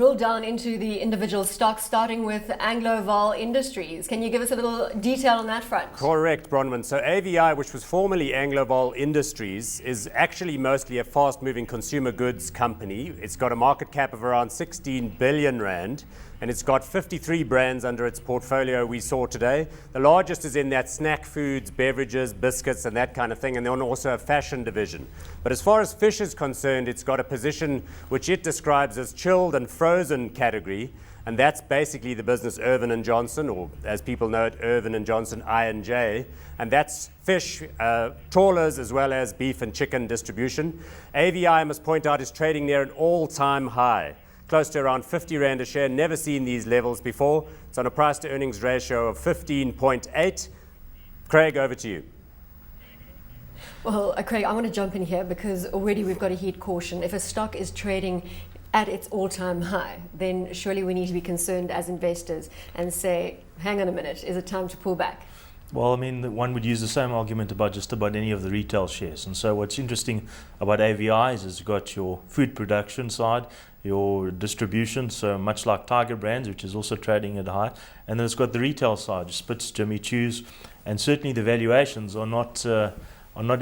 drill down into the individual stocks, starting with Anglovaal Industries. Can you give us a little detail on that front? Correct, Bronwyn. So AVI, which was formerly Anglovaal Industries, is actually mostly a fast-moving consumer goods company. It's got a market cap of around 16 billion rand, and it's got 53 brands under its portfolio we saw today. The largest is in that snack foods, beverages, biscuits, and that kind of thing, and then also a fashion division. But as far as fish is concerned, it's got a position which it describes as chilled and frozen category, and that's basically the business Irvin and Johnson, or as people know it, Irvin and Johnson I&J, and that's fish, trawlers, as well as beef and chicken distribution. AVI, I must point out, is trading near an all-time high, close to around 50 Rand a share, never seen these levels before. It's on a price to earnings ratio of 15.8. Craig, over to you. Well, Craig, I want to jump in here because already we've got a heed caution. If a stock is trading at its all-time high, then surely we need to be concerned as investors and say, hang on a minute, is it time to pull back? Well, I mean, one would use the same argument about just about any of the retail shares. And so what's interesting about AVI is it's got your food production side, your distribution, so much like Tiger Brands, which is also trading at high. And then it's got the retail side, Spitz, Jimmy Choo's, and certainly the valuations are not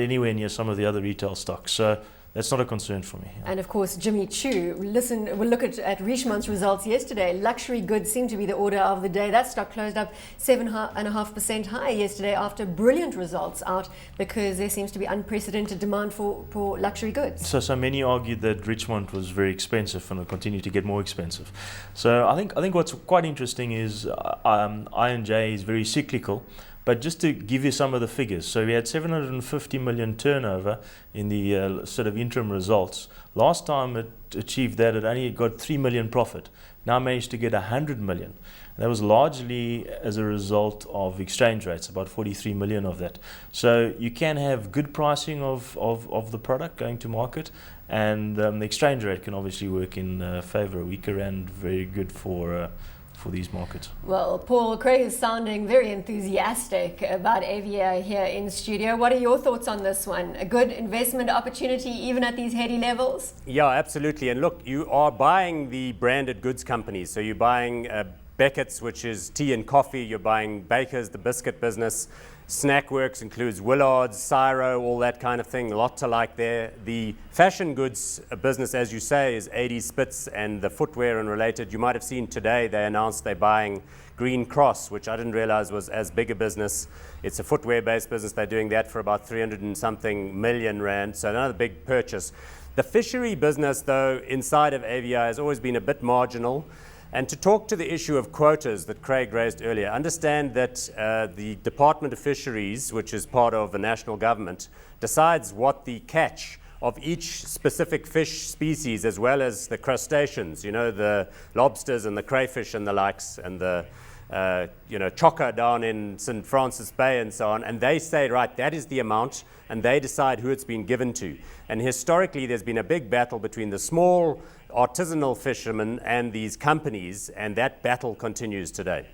anywhere near some of the other retail stocks. So that's not a concern for me. And of course, Jimmy Choo, we'll look at Richemont's results yesterday. Luxury goods seem to be the order of the day. That stock closed up 7.5% higher yesterday after brilliant results out because there seems to be unprecedented demand for luxury goods. So many argued that Richemont was very expensive and will continue to get more expensive. So I think what's quite interesting is I&J is very cyclical. But just to give you some of the figures, so we had 750 million turnover in the sort of interim results. Last time it achieved that, it only got 3 million profit. Now managed to get 100 million. And that was largely as a result of exchange rates, about 43 million of that. So you can have good pricing of the product going to market, and the exchange rate can obviously work in favor. A weaker rand, very good for these markets. Well, Paul, Craig is sounding very enthusiastic about AVI here in studio. What are your thoughts on this one? A good investment opportunity even at these heady levels? Yeah, absolutely. And look, you are buying the branded goods companies. So you're buying Beckett's, which is tea and coffee. You're buying Baker's, the biscuit business. Snackworks includes Willard's, Cyro, all that kind of thing, a lot to like there. The fashion goods business, as you say, is 80 Spitz and the footwear and related. You might have seen today they announced they're buying Green Cross, which I didn't realize was as big a business. It's a footwear-based business. They're doing that for about 300 and something million rand, so another big purchase. The fishery business, though, inside of AVI has always been a bit marginal. And to talk to the issue of quotas that Craig raised earlier, understand that the Department of Fisheries, which is part of the national government, decides what the catch of each specific fish species, as well as the crustaceans, you know, the lobsters and the crayfish and the likes, and the chocker down in St. Francis Bay and so on, and they say, right, that is the amount, and they decide who it's been given to. And historically, there's been a big battle between the small artisanal fishermen and these companies, and that battle continues today.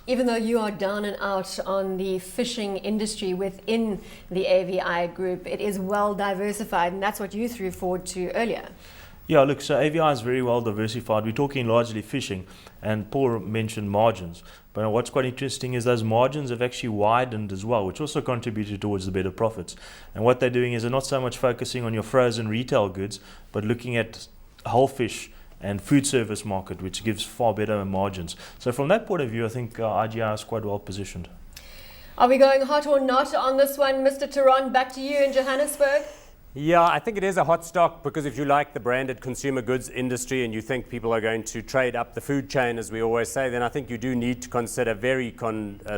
Even though you are down and out on the fishing industry within the AVI group, it is well diversified, and that's what you threw forward to earlier. Yeah, look, so AVI is very well diversified. We're talking largely fishing, and Paul mentioned margins. But what's quite interesting is those margins have actually widened as well, which also contributed towards the better profits. And what they're doing is they're not so much focusing on your frozen retail goods, but looking at whole fish and food service market, which gives far better margins. So from that point of view, I think IGI is quite well positioned. Are we going hot or not on this one, Mr. Theron? Back to you in Johannesburg. Yeah, I think it is a hot stock because if you like the branded consumer goods industry and you think people are going to trade up the food chain, as we always say, then I think you do need to consider very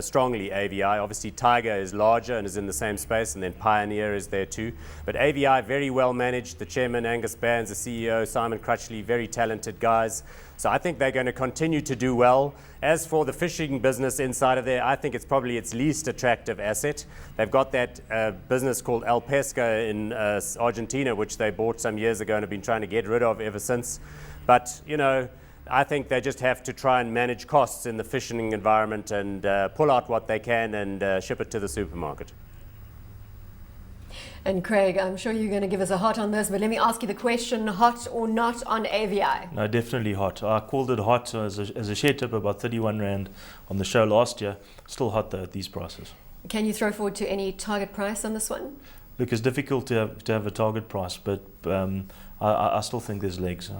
strongly AVI. Obviously, Tiger is larger and is in the same space, and then Pioneer is there too. But AVI, very well managed. The chairman, Angus Bands, the CEO, Simon Crutchley, very talented guys. So I think they're going to continue to do well. As for the fishing business inside of there, I think it's probably its least attractive asset. They've got that business called El Pesca in Argentina, which they bought some years ago and have been trying to get rid of ever since. But, you know, I think they just have to try and manage costs in the fishing environment and pull out what they can and ship it to the supermarket. And Craig, I'm sure you're going to give us a hot on this, but let me ask you the question, hot or not on AVI? No, definitely hot. I called it hot as a share tip, about 31 Rand on the show last year. Still hot though at these prices. Can you throw forward to any target price on this one? Look, it's difficult to have a target price, but I still think there's legs.